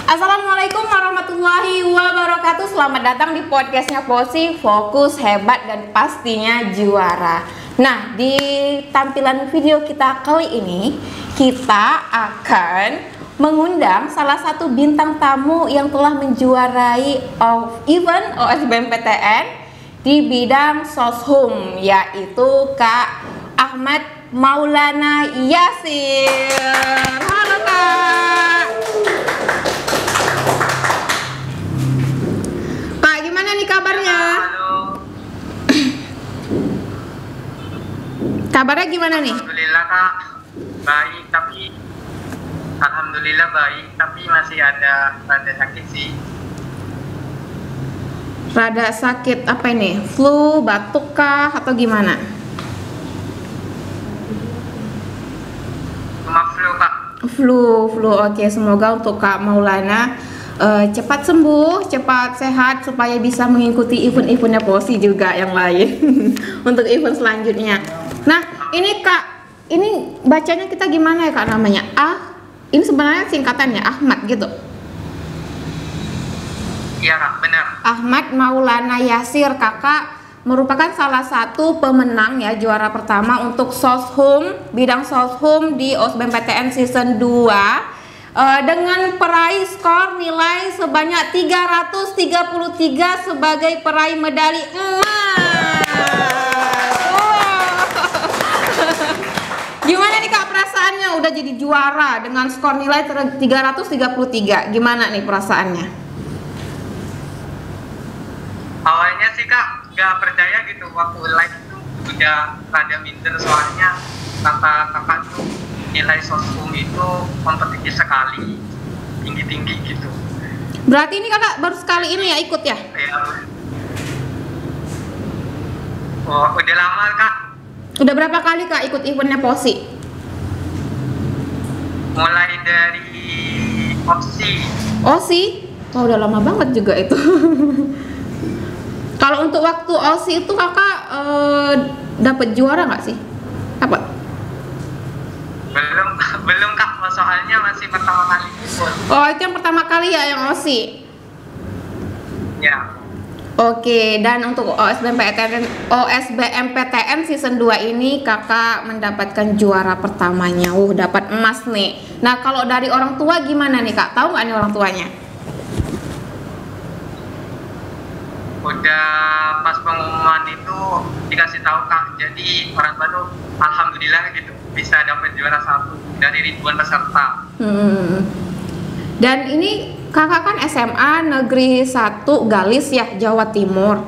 Assalamualaikum warahmatullahi wabarakatuh. Selamat datang di podcastnya Posi, fokus, hebat, dan pastinya juara. Nah, di tampilan video kita kali ini kita akan mengundang salah satu bintang tamu yang telah menjuarai event OSBMPTN di bidang soshum, yaitu Kak Ahmad Maulana Yasir. Halo Kak. Kak, gimana nih kabarnya? Halo. Kabarnya gimana nih? Alhamdulillah Kak, baik tapi masih ada rada sakit sih. Rada sakit apa ini? Flu, batuk kah atau gimana? Cuma flu Kak. Flu. Oke, semoga untuk Kak Maulana cepat sembuh, cepat sehat supaya bisa mengikuti event-eventnya Posi juga yang lain untuk event selanjutnya. Nah, ini Kak, ini bacanya kita gimana ya Kak namanya? Ini sebenarnya singkatannya Ahmad gitu. Iya Kak, benar. Ahmad Maulana Yasir, Kakak merupakan salah satu pemenang ya, juara pertama untuk soshum, bidang soshum di OSBMPTN season 2 dengan peraih skor nilai sebanyak 333 sebagai peraih medali emas. Gimana nih Kak perasaannya udah jadi juara dengan skor nilai 333? Gimana nih perasaannya? Awalnya sih Kak gak percaya gitu, waktu live itu udah rada minder soalnya kata kakak tuh nilai soshum itu kompetitif sekali, tinggi-tinggi gitu. Berarti ini kakak baru sekali ini ya ikut ya? Oh, udah lama Kak. Udah berapa kali Kak ikut eventnya Posi? Mulai dari OSI? Oh udah lama banget juga itu. Kalau untuk waktu OSI itu kakak dapat juara nggak sih? Apa? Belum Kak, soalnya masih pertama kali ikut. Oh itu yang pertama kali ya yang OSI? Ya. Oke, dan untuk OSBMPTN season 2 ini kakak mendapatkan juara pertamanya. Dapat emas nih. Nah kalau dari orang tua gimana nih Kak? Tahu nggak nih orang tuanya? Udah pas pengumuman itu dikasih tahu Kak, jadi orang tua tuh alhamdulillah gitu bisa dapat juara 1 dari ribuan peserta. Dan ini kakak kan SMA Negeri 1 Galis ya, Jawa Timur.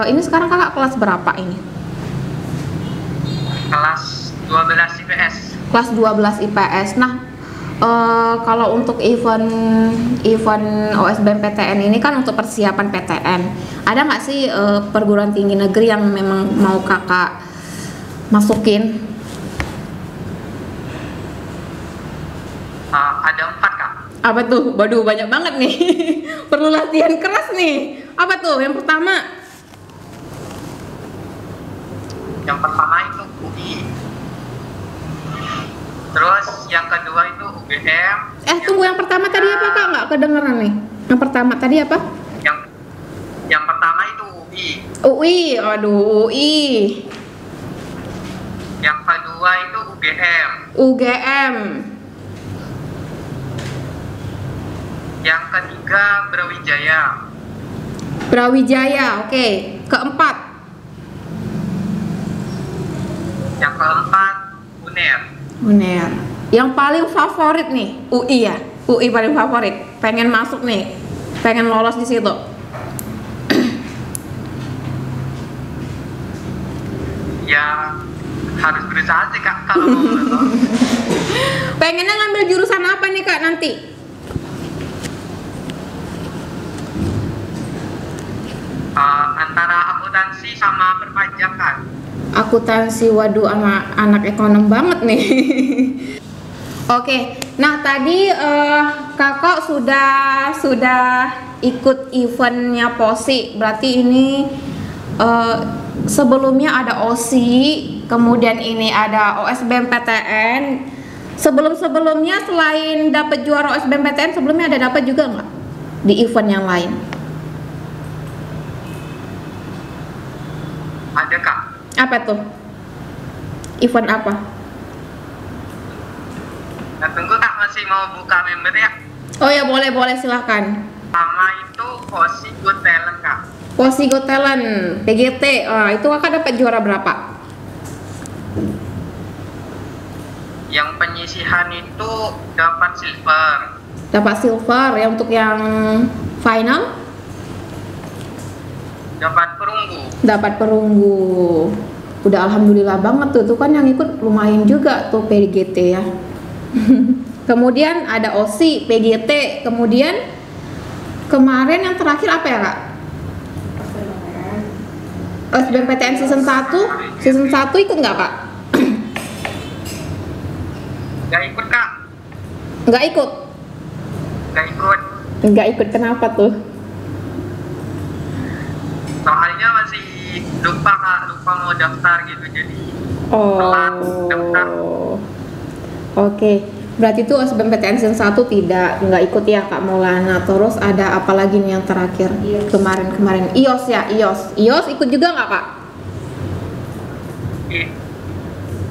Ini sekarang kakak kelas berapa ini? Kelas 12 IPS. Kelas 12 IPS. Nah, kalau untuk event OSBMPTN ini kan untuk persiapan PTN. Ada nggak sih perguruan tinggi negeri yang memang mau kakak masukin? Ada 4 Kak. Apa tuh? Waduh banyak banget nih. Perlu latihan keras nih. Apa tuh? Yang pertama? Yang pertama itu UI. Terus yang kedua itu UGM. Tunggu, yang pertama tadi apa Kak? Nggak kedengeran nih. Yang pertama tadi apa? Yang pertama itu UI. UI, aduh UI. Yang kedua itu UGM. UGM. Yang ketiga Brawijaya. Brawijaya, oke. Keempat. Yang keempat UNER. UNER. Yang paling favorit nih UI ya. UI paling favorit. Pengen masuk nih. Pengen lolos di situ. Ya harus berusaha sih Kak kalau mau lolos. Pengennya ngambil jurusan apa nih Kak nanti? Antara akuntansi sama perpajakan. Akuntansi, waduh anak ekonom banget nih. Oke, nah tadi kakak sudah ikut eventnya Posi, berarti ini sebelumnya ada OSI, kemudian ini ada OSBMPTN, Sebelum-sebelumnya selain dapat juara OSBMPTN, sebelumnya ada dapat juga nggak di event yang lain? Ada Kak. Apa tuh? Event apa? Nah, tunggu Kak, masih mau buka member ya? Oh ya, boleh silahkan. Sama itu Posi Good Talent Kak. Posi Got Talent, PGT, itu kakak dapat juara berapa? Yang penyisihan itu dapat silver. Dapat silver ya. Untuk yang final? Dapat perunggu. Dapat perunggu. Udah alhamdulillah banget tuh kan yang ikut lumayan juga tuh PGT ya. Kemudian ada OSI, PGT, kemudian kemarin yang terakhir apa ya Kak? OSBMPTN season 1 ikut nggak Kak? Gak ikut Kak. Nggak ikut? Nggak ikut, kenapa tuh? Soalnya masih lupa Kak, lupa mau daftar gitu, jadi telat daftar. Oke, berarti itu OSBMPTN season 1 nggak ikut ya Kak Maulana. Terus ada apa lagi nih yang terakhir? Kemarin IOS ya, IOS ikut juga nggak Kak?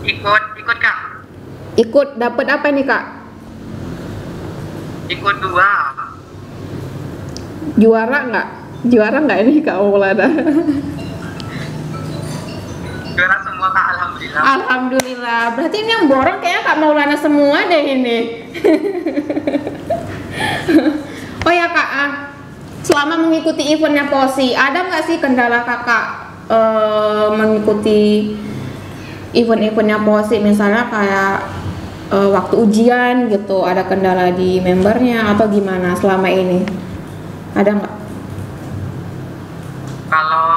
Ikut Kak. Ikut, dapat apa nih Kak? Ikut 2. Juara nggak ini Kak Maulana? Juara semua Kak, alhamdulillah. Alhamdulillah, berarti ini yang borong kayaknya Kak Maulana semua deh ini. Oh ya Kak, selama mengikuti eventnya Posi, ada nggak sih kendala kakak mengikuti event-eventnya Posi? Misalnya kayak waktu ujian gitu, ada kendala di membernya atau gimana selama ini? Ada nggak? Kalau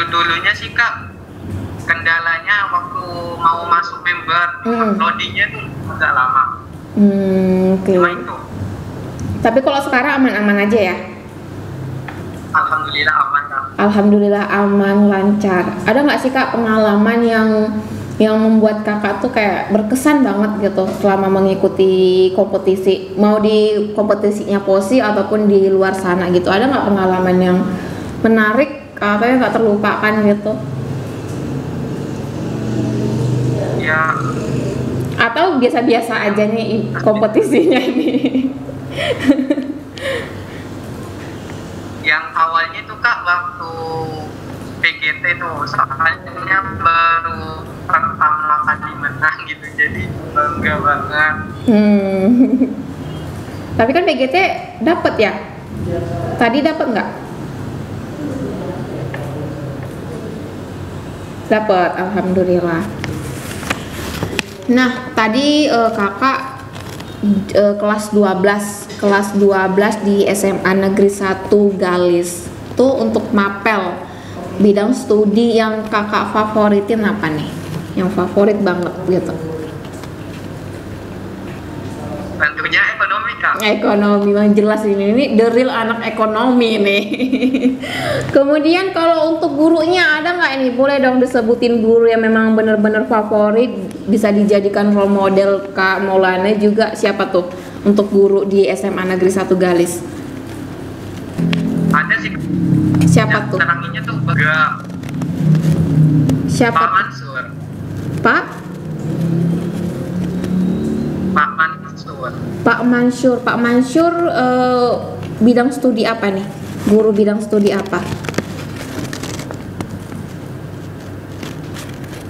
dulunya sih Kak, kendalanya waktu mau masuk member, loadingnya tuh agak lama. Oke. Cuma itu. Tapi kalau sekarang aman-aman aja ya? Alhamdulillah aman Kak. Alhamdulillah aman, lancar. Ada nggak sih Kak pengalaman yang membuat kakak tuh kayak berkesan banget gitu selama mengikuti kompetisi, mau di kompetisinya Posi ataupun di luar sana gitu? Ada nggak pengalaman yang menarik atau yang nggak terlupakan gitu? Ya. Atau biasa-biasa aja nih kompetisinya ini? Yang awalnya tuh Kak waktu PGT tuh, soalnya baru pertama kali menang gitu, jadi bangga banget. Tapi kan PGT dapet ya? Tadi dapet nggak? Dapet, alhamdulillah. Nah, tadi kakak kelas 12 di SMA Negeri 1 Galis. Tuh untuk mapel bidang studi yang kakak favoritin apa nih? Yang favorit banget gitu. Tentunya ekonomi Kak. Ekonomi, memang jelas ini the real anak ekonomi nih. Kemudian kalau untuk gurunya ada nggak ini? Boleh dong disebutin guru yang memang bener-bener favorit, bisa dijadikan role model Kak Maulana juga. Siapa tuh untuk guru di SMA Negeri 1 Galis? Ada sih. Siapa tuh? Teranginya tuh Baga. Siapa? Pak Mansur. Pak Mansur. Pak Mansur bidang studi apa nih? Guru bidang studi apa?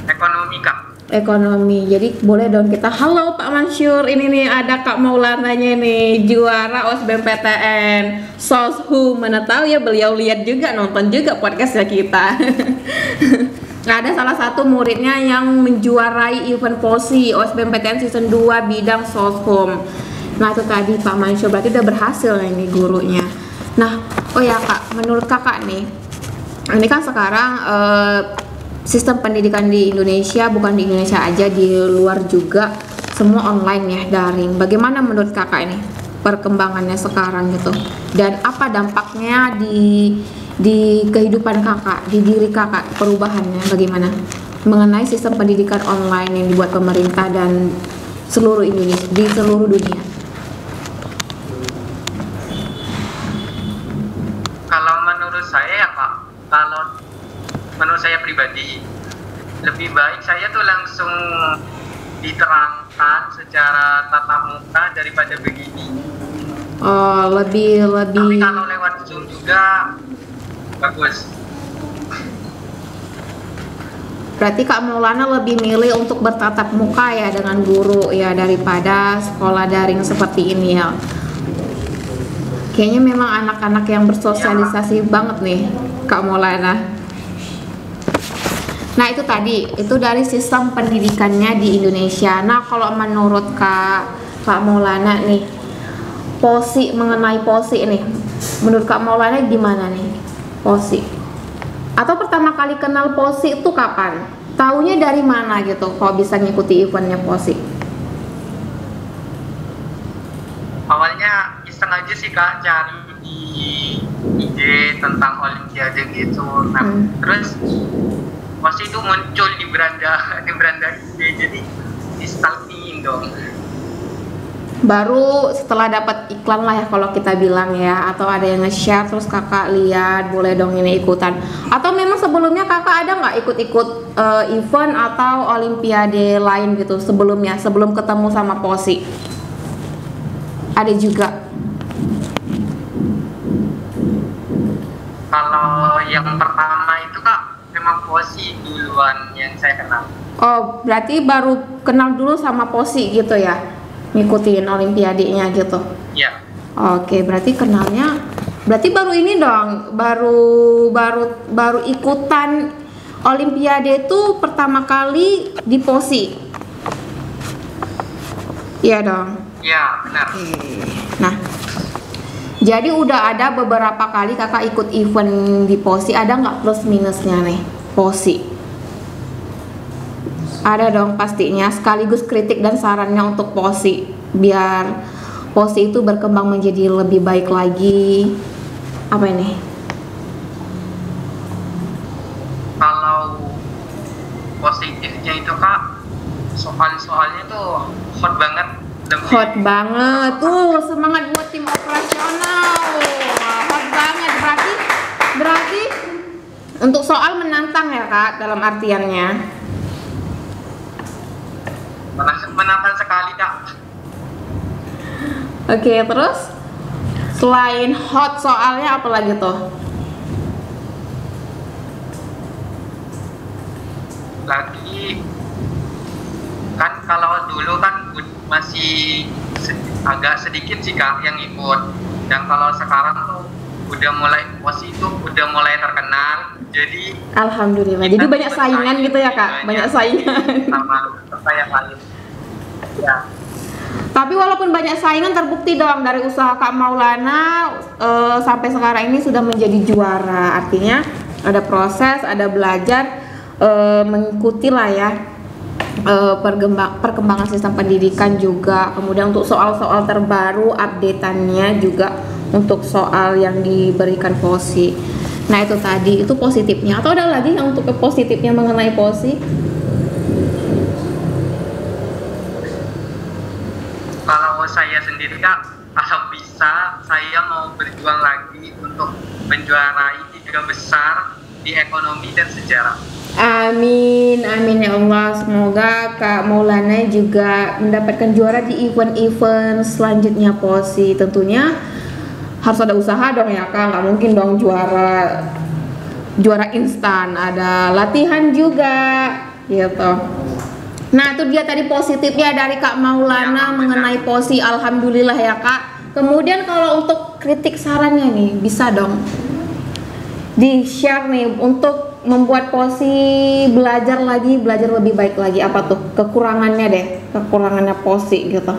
Ekonomi Kak. Ekonomi. Jadi boleh dong kita halo Pak Mansur, ini nih ada Kak Maulananya nih, juara OSBMPTN Soshum. Mana tahu ya beliau lihat juga, nonton juga podcastnya kita. Ada salah satu muridnya yang menjuarai event Posi OSBMPTN season 2 bidang Soshum. Nah itu tadi Pak Mansur, berarti udah berhasil ini gurunya. Nah, oh ya Kak, menurut kakak nih, ini kan sekarang sistem pendidikan di Indonesia, bukan di Indonesia aja, di luar juga semua online ya, daring. Bagaimana menurut kakak ini perkembangannya sekarang gitu? Dan apa dampaknya di kehidupan kakak, di diri kakak, perubahannya bagaimana mengenai sistem pendidikan online yang dibuat pemerintah dan seluruh Indonesia, di seluruh dunia? Kalau menurut saya ya Kak, kalau menurut saya pribadi, lebih baik saya tuh langsung diterangkan secara tatap muka daripada begini. Oh, lebih Tapi kalau lewat Zoom juga bagus. Berarti Kak Maulana lebih milih untuk bertatap muka ya dengan guru ya daripada sekolah daring seperti ini ya. Kayaknya memang anak-anak yang bersosialisasi banget nih Kak Maulana. Nah itu tadi, itu dari sistem pendidikannya di Indonesia. Nah kalau menurut Kak Maulana nih, mengenai POSI nih, menurut Kak Maulana gimana nih POSI? Atau pertama kali kenal POSI itu kapan? Taunya dari mana gitu kalau bisa ngikuti eventnya POSI? Awalnya iseng aja sih Kak, cari di IG tentang Olimpiade gitu. Nah, terus POSI itu muncul di beranda IG, jadi di-stalking dong. Baru setelah dapat iklan lah ya kalau kita bilang ya, atau ada yang nge-share terus kakak lihat boleh dong ini ikutan, atau memang sebelumnya kakak ada nggak ikut-ikut event atau olimpiade lain gitu sebelumnya, sebelum ketemu sama POSI? Ada juga. Kalau yang pertama itu Kak, memang POSI duluan yang saya kenal. Oh berarti baru kenal dulu sama POSI gitu ya, ngikutin olimpiadenya gitu. Iya. Oke, berarti kenalnya berarti baru ini dong, baru ikutan olimpiade itu pertama kali di POSI. Iya dong. Iya, benar. Nah, jadi udah ada beberapa kali kakak ikut event di POSI, ada nggak plus minusnya nih POSI? Ada dong pastinya, sekaligus kritik dan sarannya untuk POSI biar POSI itu berkembang menjadi lebih baik lagi. Apa ini? Kalau positifnya itu Kak, soal-soalnya tuh hot banget. Hot banget tuh, semangat buat tim operasional. Hot banget, berarti untuk soal menantang ya Kak dalam artiannya. Menantang sekali Kak. Oke, terus selain hot soalnya apa lagi tuh? Lagi kan kalau dulu kan masih agak sedikit sih Kak yang ikut, dan kalau sekarang tuh udah mulai POSI itu udah mulai terkenal, jadi alhamdulillah jadi banyak saingan gitu ya Kak, banyak saingan sama yang lain ya. Tapi walaupun banyak saingan, terbukti dong dari usaha Kak Maulana sampai sekarang ini sudah menjadi juara. Artinya ada proses, ada belajar, mengikuti lah ya perkembangan sistem pendidikan juga. Kemudian untuk soal-soal terbaru, updateannya juga untuk soal yang diberikan POSI. Nah itu tadi, itu positifnya. Atau ada lagi yang untuk positifnya mengenai POSI? Kalau saya sendiri Kak, kalau bisa saya mau berjuang lagi untuk menjuarai 3 besar di ekonomi dan sejarah. Amin, amin ya Allah. Semoga Kak Maulana juga mendapatkan juara di event-event selanjutnya POSI. Tentunya harus ada usaha dong ya Kak, nggak mungkin dong juara instan, ada latihan juga gitu. Nah itu dia tadi positifnya dari Kak Maulana mengenai POSI, alhamdulillah ya Kak. Kemudian kalau untuk kritik sarannya nih, bisa dong di share nih untuk membuat POSI belajar lebih baik lagi. Apa tuh kekurangannya POSI gitu?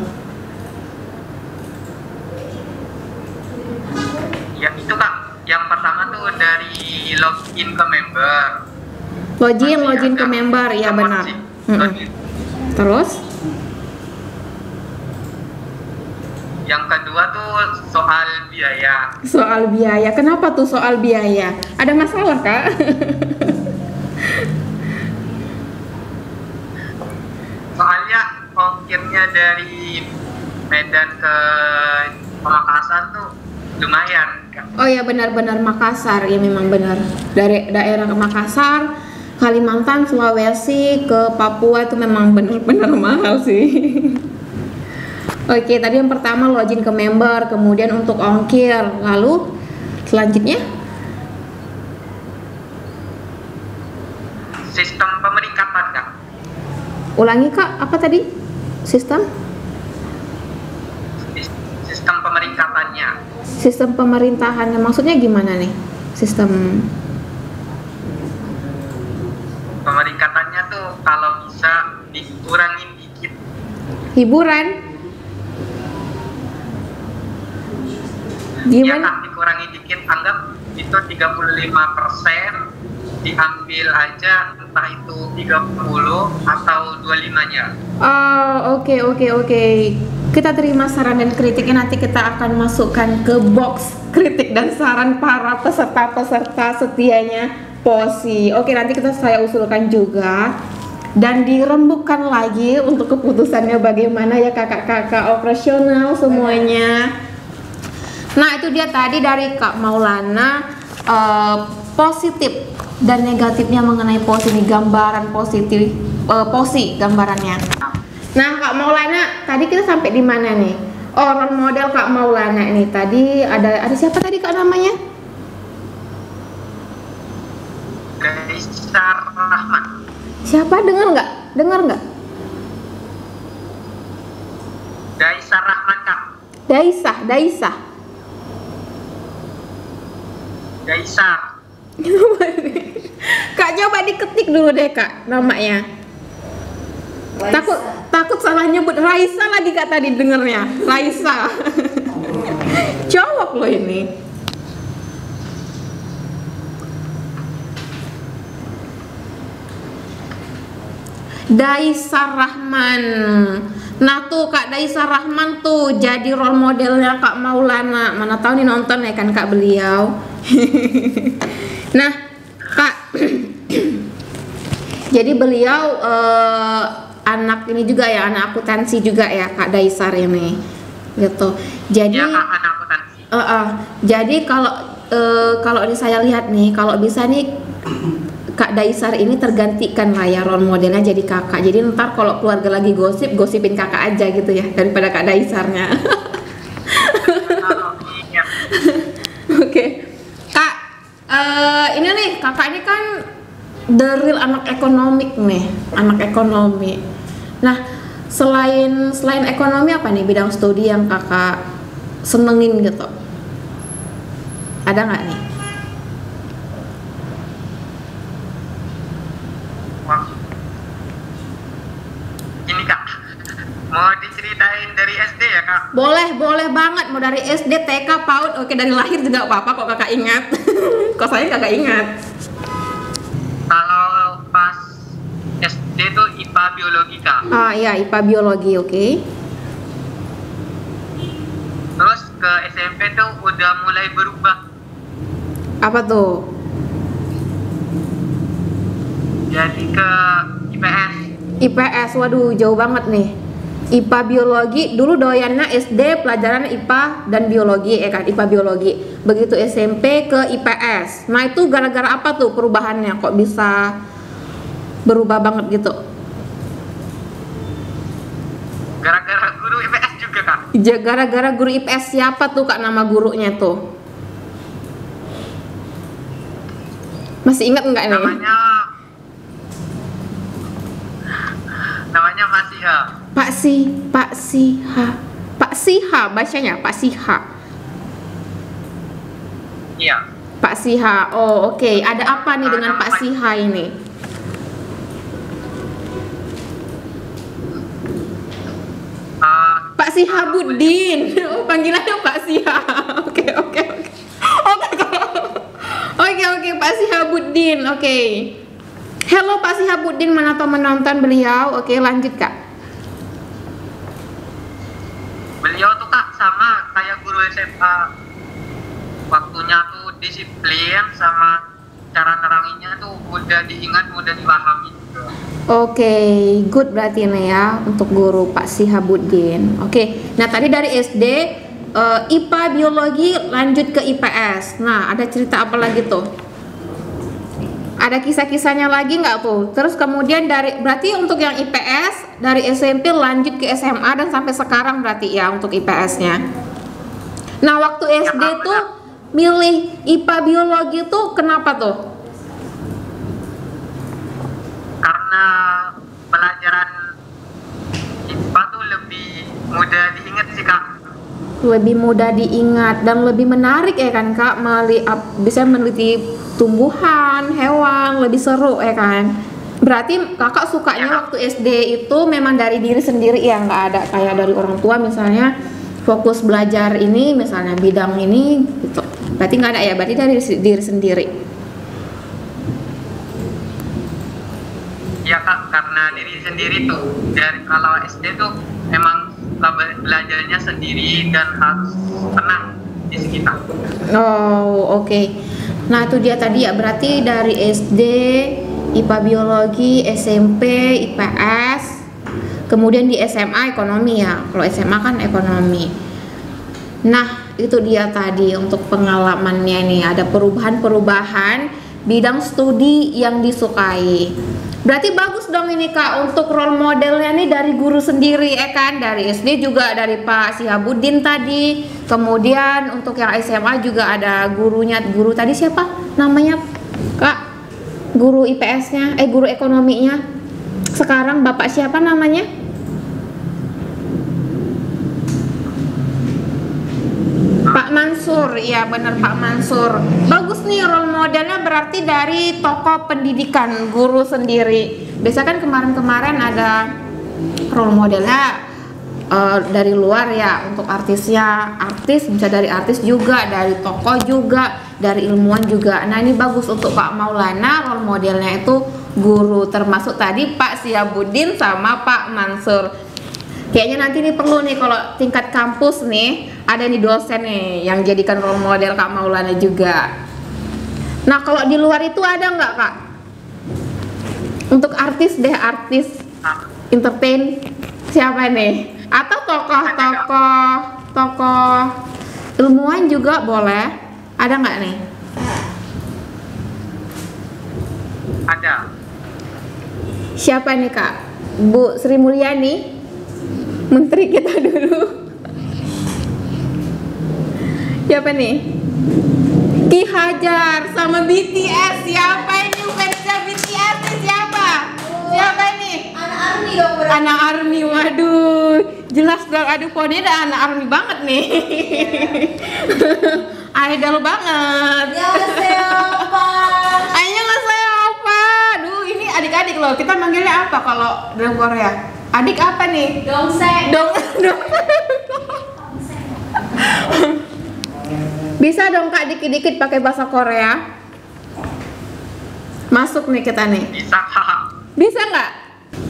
Ya itu Kak, yang pertama tuh dari login ke member. Login ke member, ya benar. Terus? Yang kedua tuh soal biaya. Soal biaya, kenapa tuh soal biaya? Ada masalah Kak? Soalnya ongkirnya dari Medan ke Pamekasan tuh lumayan, Kak. Oh ya, benar-benar Makassar ya, memang benar. Dari daerah Makassar, Kalimantan, Sulawesi ke Papua itu memang benar-benar mahal sih. Oke, tadi yang pertama login ke member, kemudian untuk ongkir, lalu selanjutnya Sistem pemeringkatan, Kak. ulangi Kak, apa tadi? Sistem Pemeringkatannya. Sistem pemerintahannya maksudnya gimana nih? Sistem Pemeringkatannya tuh kalau bisa dikurangin dikit. hiburan Ya, gimana? Kak, dikurangi dikit, anggap itu 35%, diambil aja entah itu 30 atau 25-nya. Oh, oke. Kita terima saran dan kritiknya, nanti kita akan masukkan ke box kritik dan saran para peserta-peserta setianya Posi. Oke, nanti saya usulkan juga dan dirembukkan lagi untuk keputusannya bagaimana ya kakak-kakak operasional semuanya. Nah, itu dia tadi dari Kak Maulana, positif dan negatifnya mengenai Posi ini, gambaran positif Posi gambarannya. Nah, Kak Maulana, tadi kita sampai di mana nih? Oh, role model Kak Maulana ini tadi ada siapa tadi Kak namanya? Gaisar Rahman. Siapa, dengar nggak? Gaisar Rahman, Kak. Daisah. Gaisar. Kak, coba diketik dulu deh Kak namanya. Takut salah nyebut. Raisa lagi Kak tadi dengernya. Raisa. Cowok loh ini. Daisar Rahman. Nah tuh Kak Daisar Rahman tuh jadi role modelnya Kak Maulana. Mana tahu nih nonton ya kan Kak beliau. Nah Kak, jadi beliau anak ini juga ya, anak akuntansi juga ya Kak Daisar ini, gitu. Jadi Ya, Kak, anak akuntansi. jadi kalau ini saya lihat nih, kalau bisa nih Kak Daisar ini tergantikan lah ya role modelnya jadi kakak. Jadi ntar kalau keluarga lagi gosipin kakak aja gitu ya, daripada Kak Daisarnya. Iya. Oke. Kak, ini nih kakak ini kan the real anak ekonomi. Nah, selain ekonomi apa nih bidang studi yang kakak senengin gitu? Ada nggak nih? Wah. Ini, Kak, mau diceritain dari SD ya, Kak? Boleh banget, mau dari SD, TK, PAUD, oke, dari lahir juga apa-apa kok kakak ingat. Kok saya kagak ingat. Kalau pas SD tuh IPA biologi, Kak. Ah iya, IPA biologi, oke. Terus ke SMP tuh udah mulai berubah. Apa tuh? Jadi ke IPS. IPS, waduh jauh banget nih. IPA biologi, dulu doyannya SD pelajaran IPA dan biologi ya kan, IPA biologi. Begitu SMP ke IPS. Nah itu gara-gara apa tuh perubahannya, kok bisa berubah banget gitu? Gara-gara guru IPS juga, Kak. Gara-gara guru IPS, siapa tuh Kak nama gurunya tuh? Masih ingat nggak nih? Namanya masih ya. Pak Siha bacanya, Pak Siha. Iya. Pak Siha. Oh, oke. Ada apa nih dengan Pak Siha ini? Pak Sihabuddin. Oh, panggilannya Pak Siha. Oke. Oke, Pak Sihabuddin. Oke. Halo Pak Sihabuddin, menapa menonton beliau? Oke, lanjut Kak. Beliau tuh, Kak, sama kayak guru SMA. Waktunya tuh disiplin, sama cara neranginnya tuh mudah diingat, mudah dipahami gitu. Oke, good berarti nih ya untuk guru Pak Sihabuddin. Oke, nah tadi dari SD IPA biologi lanjut ke IPS. Nah, ada cerita apa lagi tuh? Ada kisah-kisahnya lagi nggak tuh? Terus kemudian berarti untuk yang IPS dari SMP lanjut ke SMA dan sampai sekarang berarti ya untuk IPS-nya. Nah, waktu SD tuh milih IPA biologi tuh kenapa tuh? Karena pelajaran IPA tuh lebih mudah diingat sih Kak. Lebih mudah diingat dan lebih menarik ya kan Kak, bisa meneliti tumbuhan, hewan, lebih seru ya kan. Berarti kakak sukanya waktu SD itu memang dari diri sendiri ya, nggak ada kayak dari orang tua misalnya fokus belajar ini misalnya bidang ini gitu. Berarti nggak ada ya, berarti dari diri sendiri. Ya Kak, karena diri sendiri tuh dari kalau SD tuh emang belajarnya sendiri dan harus tenang di sekitar. Oh oke. Nah itu dia tadi ya, berarti dari SD IPA biologi, SMP IPS, kemudian di SMA ekonomi ya. Kalau SMA kan ekonomi. Nah itu dia tadi untuk pengalamannya nih, ada perubahan-perubahan bidang studi yang disukai. Berarti bagus dong ini Kak untuk role modelnya nih dari guru sendiri ya kan, dari SD juga dari Pak Sihabuddin tadi, kemudian untuk yang SMA juga ada gurunya, guru tadi siapa namanya Kak? Guru IPS-nya, guru ekonominya sekarang Bapak siapa namanya? Pak Mansur, iya bener Pak Mansur. Bagus nih role modelnya berarti dari tokoh pendidikan guru sendiri. Biasa kan kemarin-kemarin ada role modelnya dari luar ya, untuk artisnya, artis bisa dari artis juga, dari tokoh juga, dari ilmuwan juga. Nah ini bagus untuk Pak Maulana, role modelnya itu guru, termasuk tadi Pak Sihabuddin sama Pak Mansur. Kayaknya nanti nih perlu nih kalau tingkat kampus nih ada nih dosen nih yang jadikan role model Kak Maulana juga. Nah kalau di luar itu ada nggak Kak? Untuk artis deh, artis entertain siapa nih? Atau tokoh ilmuwan juga boleh? Ada nggak nih? Ada. Siapa nih Kak? Bu Sri Mulyani? Menteri kita dulu. Siapa nih? Ki Hajar sama BTS. Siapa ini fansnya BTS nih? Siapa ini? Anak ARMY dong berarti. Anak ARMY, waduh. Jelas dong, aduh pokoknya ada anak ARMY banget nih. Idol banget. Annyeonghaseyo, Opa. Annyeonghaseyo, Opa. Duh, ini adik-adik loh. Kita manggilnya apa kalau dalam Korea? Adik apa nih? Dongseng. Dong. Bisa dong Kak dikit-dikit pakai bahasa Korea? Masuk nih kita nih. Bisa Kak. Bisa nggak?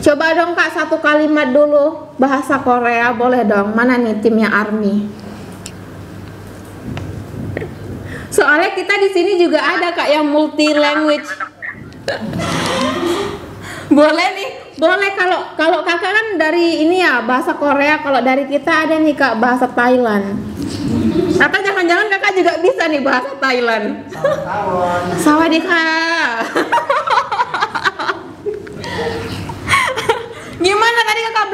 Coba dong Kak satu kalimat dulu bahasa Korea, boleh dong. Mana nih timnya ARMY? Soalnya kita di sini juga ada Kak yang multi language. Boleh nih, boleh kalau kakak kan dari ini ya bahasa Korea, kalau dari kita ada nih Kak bahasa Thailand. Atau jangan-jangan kakak juga bisa nih bahasa Thailand. Sawadika. Gimana tadi kakak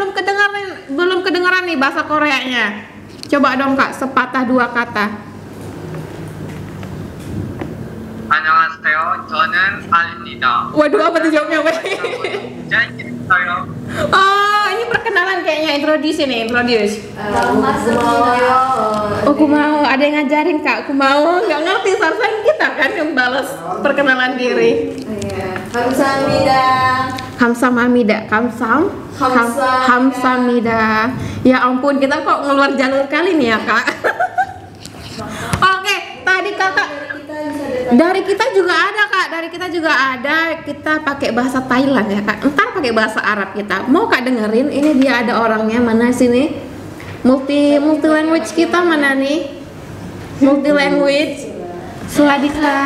belum kedengaran nih bahasa Koreanya? Coba dong Kak sepatah dua kata. 안녕하세요. 저는 알입니다. Waduh, apa tuh jawabnya? Oh, ini perkenalan kayaknya, introduce. Aku mau, ada yang ngajarin Kak, aku mau. Nggak ngerti, seharusnya kita kan yang balas perkenalan diri. Kamsahamnida. Kamsahamnida. Ya ampun, kita kok ngeluar jalur kali nih ya Kak. Oke, tadi kakak dari kita juga ada Kak, kita pakai bahasa Thailand ya Kak. Entar pakai bahasa Arab kita. Mau Kak dengerin? Ini dia ada orangnya, mana sini? Multi language kita mana nih? Multi language. Sawadika.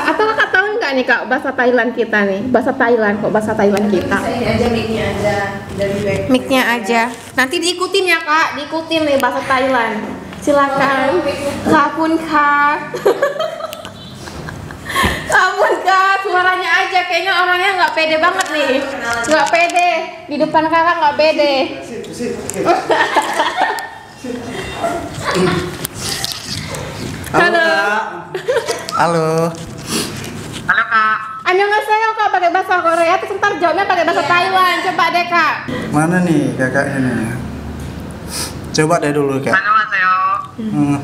Atau kakak tahu nggak nih kak bahasa Thailand kita nih? Bahasa Thailand kok bahasa Thailand kita. Ini aja mic-nya aja dari back. Mic-nya aja. Nanti diikutin ya kak, diikutin nih bahasa Thailand. Silakan. Kapun kak. Kapun kak, suaranya aja. Kayaknya orangnya nggak pede banget nih. Nggak pede. Di depan kakak nggak pede. Halo. Halo. Halo kak. Annyeonghaseyo kak pakai bahasa Korea, terus ntar jawabnya pakai bahasa Thailand. Coba deh kak. Mana nih kakaknya nih? Coba deh dulu kak. Annyeonghaseyo.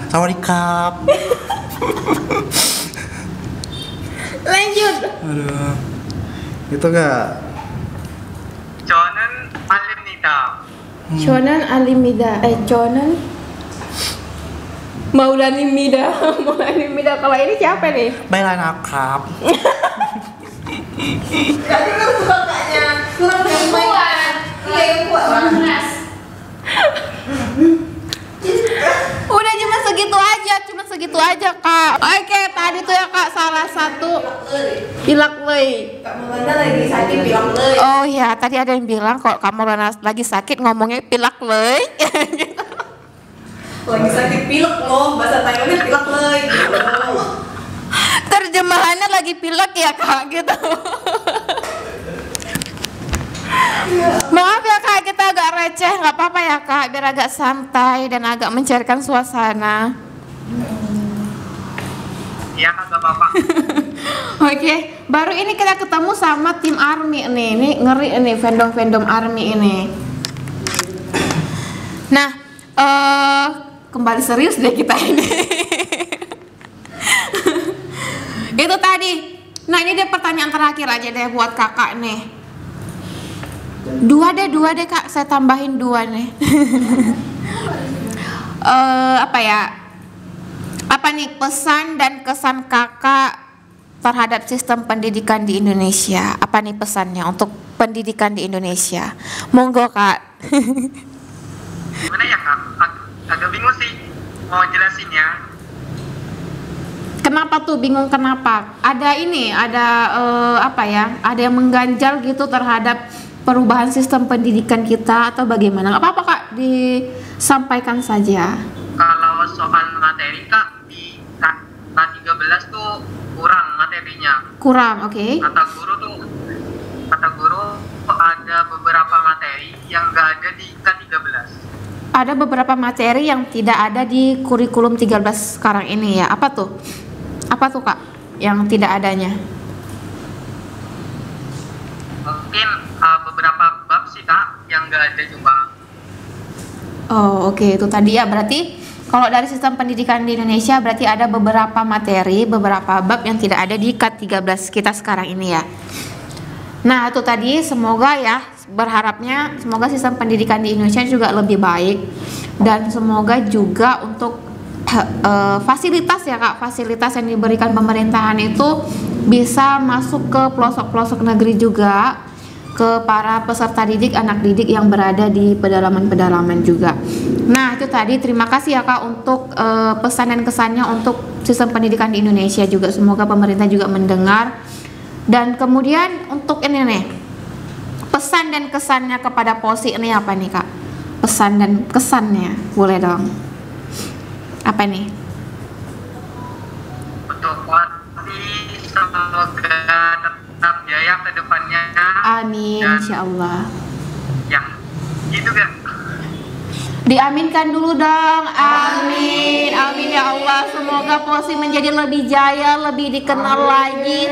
Sawadikap. Lanjut. Aduh. Itu kak. 저는 알립니다. Chonan Alimida, Chonan Maulani Mida, Maulani Mida. Kalau ini siapa nih? Bailanakap. Berarti kan suka kakaknya kurang yang kuat. Iya yang kuat banget. Udah cuma segitu aja kak. Oke, tadi tuh ya kak salah satu pilak lei. Kak Maulana lagi sakit bilang leh. Oh ya, tadi ada yang bilang kalau kamu lagi sakit ngomongnya pilak lei. Lagi sakit pilek loh, bahasa Thailandnya pilek leh. Terjemahannya lagi pilek ya kak gitu. Maaf ya kak, kita agak receh, nggak apa-apa ya kak, biar agak santai dan agak mencairkan suasana. Iya kak, gak apa-apa. Oke, baru ini kita ketemu sama tim ARMY nih, ini ngeri nih fandom ARMY ini. Nah, kembali serius deh kita ini. Itu tadi. Nah ini dia pertanyaan terakhir aja deh buat kakak nih. Dua deh kak, saya tambahin 2 nih. Apa ya? Apa nih pesan dan kesan kakak terhadap sistem pendidikan di Indonesia? Apa nih pesannya untuk pendidikan di Indonesia? Monggo kak. Gimana ya kak? Agak bingung sih mau jelasinnya. Kenapa tuh bingung kenapa? Ada ini, ada apa ya? Ada yang mengganjal gitu terhadap perubahan sistem pendidikan kita atau bagaimana? Nggak apa-apa kak, disampaikan saja. Kalau soal materi kak di K13 tuh kurang materinya. Kurang, oke. Kata guru ada beberapa materi yang nggak ada di K13. Ada beberapa materi yang tidak ada di kurikulum 13 sekarang ini ya. Apa tuh? Apa tuh kak yang tidak adanya? Mungkin beberapa bab sih kak yang nggak ada juga. Oh oke, itu tadi ya. Berarti kalau dari sistem pendidikan di Indonesia berarti ada beberapa materi, beberapa bab yang tidak ada di K13 kita sekarang ini ya. Nah itu tadi, semoga ya, berharapnya semoga sistem pendidikan di Indonesia juga lebih baik. Dan semoga juga untuk fasilitas ya kak, fasilitas yang diberikan pemerintahan itu bisa masuk ke pelosok-pelosok negeri juga, ke para peserta didik, anak didik yang berada di pedalaman-pedalaman juga. Nah itu tadi, terima kasih ya kak untuk pesan dan kesannya untuk sistem pendidikan di Indonesia juga. Semoga pemerintah juga mendengar. Dan kemudian untuk ini nih, pesan dan kesannya kepada POSI ini apa nih kak? Pesan dan kesannya, boleh dong. Apa nih? Untuk POSI semoga tetap jaya ke depannya. Amin, Dan insya Allah. ya gitu kan. Diaminkan dulu dong. Amin. Amin ya Allah. Semoga POSI menjadi lebih jaya, lebih dikenal lagi,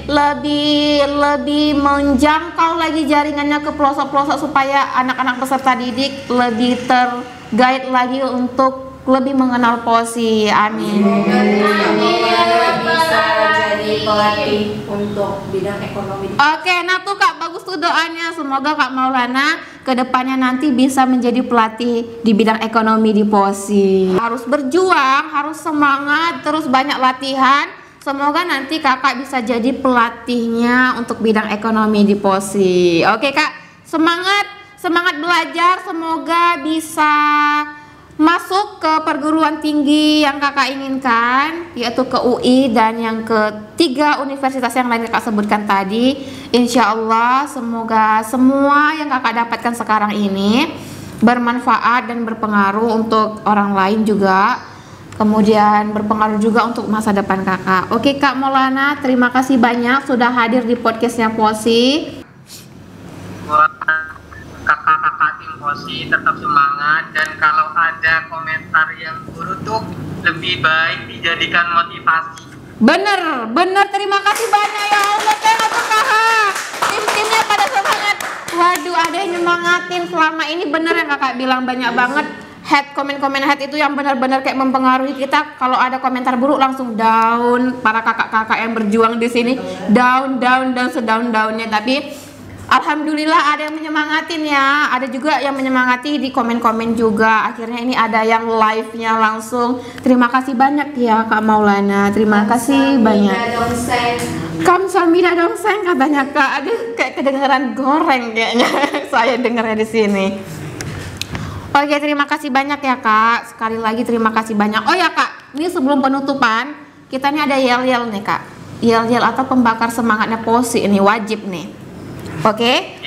lebih menjangkau lagi jaringannya ke pelosok-pelosok supaya anak-anak peserta didik lebih terguide lagi untuk lebih mengenal POSI. Amin. Bisa jadi pelatih untuk bidang ekonomi. Oke, nah tuh kak, bagus tuh doanya. Semoga Kak Maulana kedepannya nanti bisa menjadi pelatih di bidang ekonomi di POSI. Harus berjuang, harus semangat, terus banyak latihan. Semoga nanti kakak bisa jadi pelatihnya untuk bidang ekonomi di POSI. Oke kak, semangat belajar. Semoga bisa masuk ke perguruan tinggi yang kakak inginkan, yaitu ke UI dan yang ketiga universitas yang lain kakak sebutkan tadi. Insya Allah semoga semua yang kakak dapatkan sekarang ini bermanfaat dan berpengaruh untuk orang lain juga, kemudian berpengaruh juga untuk masa depan kakak. Oke Kak Maulana, terima kasih banyak sudah hadir di podcastnya Posi. Buat kakak-kakak tim Posi tetap semangat, dan kalau ada komentar yang buruk tuh lebih baik dijadikan motivasi. Bener, terima kasih banyak ya Allah. Tengok tuh kakak, tim-timnya pada semangat. Waduh, ada yang nyemangatin. Selama ini bener yang kakak bilang, banyak banget komen-komen head itu yang benar-benar kayak mempengaruhi kita. Kalau ada komentar buruk langsung down. Para kakak-kakak yang berjuang di sini down sedown-downnya. Tapi alhamdulillah ada yang menyemangatin ya. Ada juga yang menyemangati di komen-komen juga. Akhirnya ini ada yang live-nya langsung. Terima kasih banyak ya Kak Maulana. Terima kasih banyak. Kamsahamnida dongseng katanya Kak. Aduh, kayak kedengeran goreng kayaknya. Saya dengarnya di sini. Oke, terima kasih banyak ya Kak. Sekali lagi terima kasih banyak. Oh ya Kak, ini sebelum penutupan, kita ini ada yel-yel nih Kak. Yel-yel atau pembakar semangatnya Posi ini wajib nih. Oke,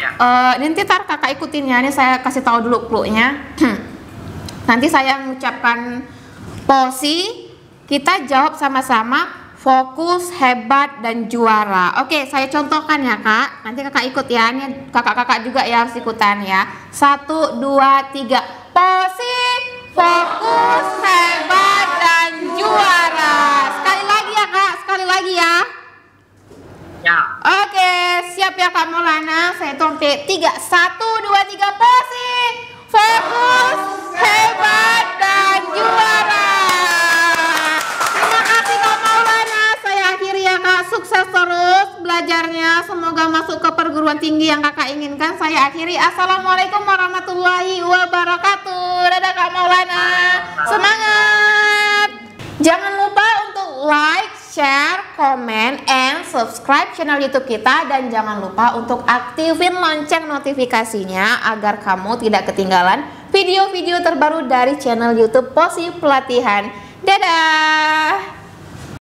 nanti ntar kakak ikutin ya. Ini saya kasih tahu dulu clue-nya. Nanti saya mengucapkan Posi, kita jawab sama-sama. Fokus, hebat, dan juara. Oke, saya contohkan ya Kak. Nanti kakak ikut ya. Ini kakak-kakak juga ya harus ikutan ya. 1, 2, 3. Posi, fokus, hebat, dan juara. Sekali lagi ya Kak. Sekali lagi ya. Ya. Oke, siap ya Kak Maulana. Saya trompet 3, 1, 2, 3. Posi, fokus, hebat, dan juara. Terima kasih Kak Maulana. Saya akhiri ya Kak. Sukses terus belajarnya. Semoga masuk ke perguruan tinggi yang kakak inginkan. Saya akhiri. Assalamualaikum warahmatullahi wabarakatuh. Dadah Kak Maulana. Semangat. Jangan lupa untuk like, share, comment, and subscribe channel YouTube kita, dan jangan lupa untuk aktifin lonceng notifikasinya agar kamu tidak ketinggalan video-video terbaru dari channel YouTube Posi Pelatihan. Dadah.